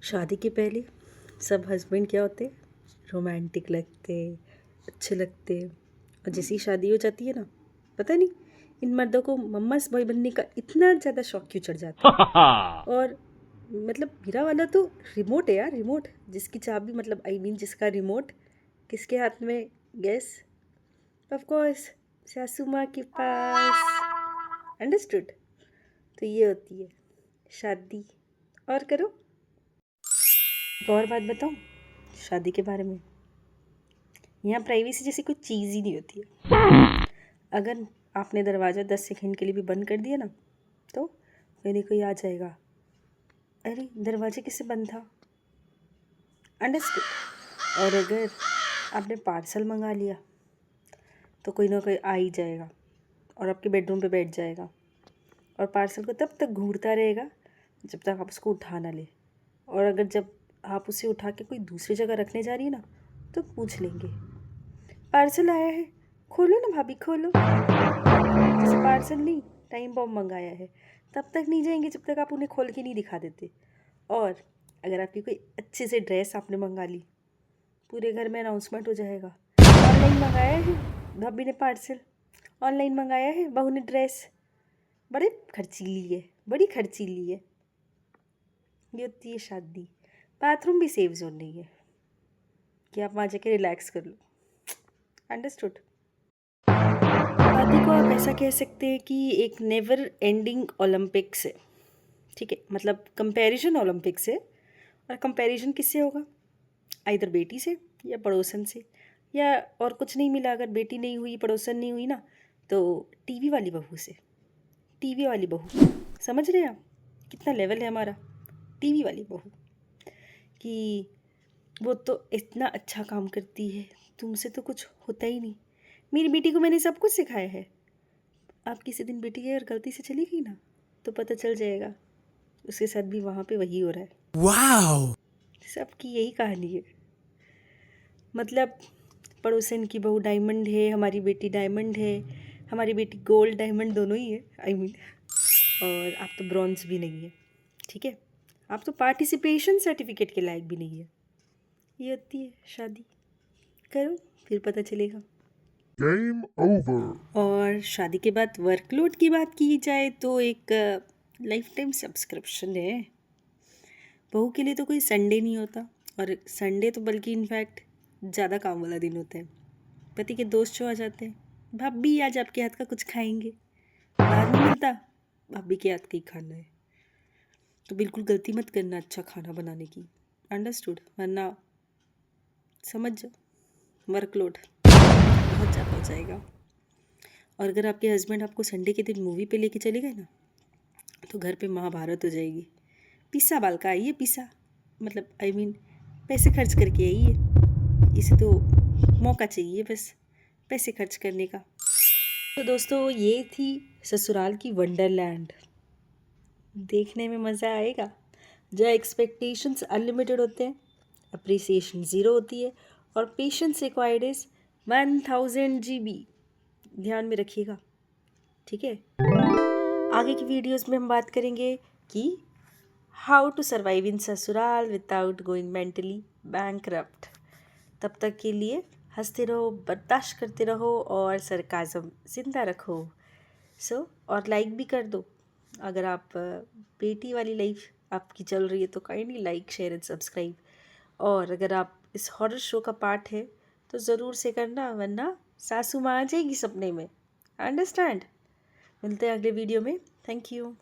शादी के पहले सब हस्बैंड क्या होते, रोमांटिक लगते, अच्छे लगते। और जैसे ही शादी हो जाती है ना, पता नहीं इन मर्दों को मम्मास बॉय बनने का इतना ज़्यादा शौक क्यों चढ़ जाता है। और मतलब मेरा वाला तो रिमोट है यार, रिमोट जिसकी चाबी मतलब जिसका रिमोट किसके हाथ में, गेस? ऑफ कोर्स सासू माँ के पास। अंडरस्टूड? तो ये होती है शादी। और करो। एक और बात बताऊँ शादी के बारे में, यहाँ प्राइवेसी जैसी कोई चीज़ ही नहीं होती है। अगर आपने दरवाज़ा 10 सेकंड के लिए भी बंद कर दिया ना, तो कोई आ जाएगा, अरे दरवाजे किससे बंद था। अंडरस्टूड? और अगर आपने पार्सल मंगा लिया तो कोई ना कोई आ ही जाएगा और आपके बेडरूम पे बैठ जाएगा और पार्सल को तब तक घूरता रहेगा जब तक आप उसको उठा ना ले। और अगर जब आप उसे उठा के कोई दूसरी जगह रखने जा रही है ना, तो पूछ लेंगे, पार्सल आया है, खोलो ना भाभी खोलो। जैसे पार्सल नहीं, टाइम बॉम्ब मंगाया है। तब तक नहीं जाएंगे जब तक आप उन्हें खोल के नहीं दिखा देते। और अगर आपकी कोई अच्छे से ड्रेस आपने मंगा ली, पूरे घर में अनाउंसमेंट हो जाएगा, ऑनलाइन मंगाया है भाभी ने पार्सल, ऑनलाइन मंगाया है बहू ने ड्रेस। बड़ी खर्चीली है। ये होती है शादी। बाथरूम भी सेफ जोन नहीं है कि आप वहाँ जाके रिलैक्स कर लो। अंडरस्टूड? शादी को आप ऐसा कह सकते हैं कि एक नेवर एंडिंग ओलंपिक्स है। ठीक है, मतलब कंपैरिजन ओलंपिक्स है। और कंपैरिजन किससे होगा? आइदर बेटी से या पड़ोसन से, या और कुछ नहीं मिला, अगर बेटी नहीं हुई पड़ोसन नहीं हुई ना, तो टीवी वाली बहू से। टीवी वाली बहू, समझ रहे हैं आप कितना लेवल है हमारा? टीवी वाली बहू कि वो तो इतना अच्छा काम करती है, तुमसे तो कुछ होता ही नहीं। मेरी बेटी को मैंने सब कुछ सिखाया है। आप किसी दिन बेटी के घर गलती से चली गई ना, तो पता चल जाएगा उसके साथ भी वहाँ पे वही हो रहा है। वाओ! सबकी यही कहानी है। मतलब पड़ोसन की बहू डायमंड है, हमारी बेटी डायमंड है, हमारी बेटी गोल्ड डायमंड दोनों ही है और आप तो ब्रॉन्ज भी नहीं है। ठीक है, आप तो पार्टिसिपेशन सर्टिफिकेट के लायक भी नहीं है। ये होती है शादी। करो फिर पता चलेगा। Game over. और शादी के बाद वर्कलोड की बात की जाए तो एक लाइफ टाइम सब्सक्रिप्शन है। बहू के लिए तो कोई संडे नहीं होता, और संडे तो बल्कि इनफैक्ट ज़्यादा काम वाला दिन होता है। पति के दोस्त जो आ जाते हैं, भाभी आज आपके हाथ का कुछ खाएंगे, बाहर नहीं मिलता, भाभी के हाथ का ही खाना है। तो बिल्कुल गलती मत करना अच्छा खाना बनाने की। अंडरस्टूड? वरना समझ जाओ वर्कलोड बहुत ज़्यादा हो जाएगा। और अगर आपके हस्बैंड आपको संडे के दिन मूवी पे लेके चले गए ना, तो घर पे महाभारत हो जाएगी। पिस्सा बाल का आइए, पिस्सा मतलब पैसे खर्च करके आइए। इसे तो मौका चाहिए बस पैसे खर्च करने का। तो दोस्तों ये थी ससुराल की वंडरलैंड। देखने में मज़ा आएगा। जहाँ एक्सपेक्टेशंस अनलिमिटेड होते हैं, अप्रिसिएशन ज़ीरो होती है, और पेशेंस रिक्वायर्ड इज़ 1000 GB। ध्यान में रखिएगा, ठीक है? आगे की वीडियोस में हम बात करेंगे कि हाउ टू सर्वाइव इन ससुराल विदाउट गोइंग मेंटली बैंकरप्ट। तब तक के लिए हंसते रहो, बर्दाश्त करते रहो और सरकाज़म जिंदा रखो। और लाइक भी कर दो। अगर आप बेटी वाली लाइफ आपकी चल रही है तो kindly like, share and subscribe. और अगर आप इस हॉरर शो का पार्ट है तो ज़रूर से करना, वरना सासू माँ आ जाएगी सपने में। अंडरस्टैंड? मिलते हैं अगले वीडियो में। Thank you.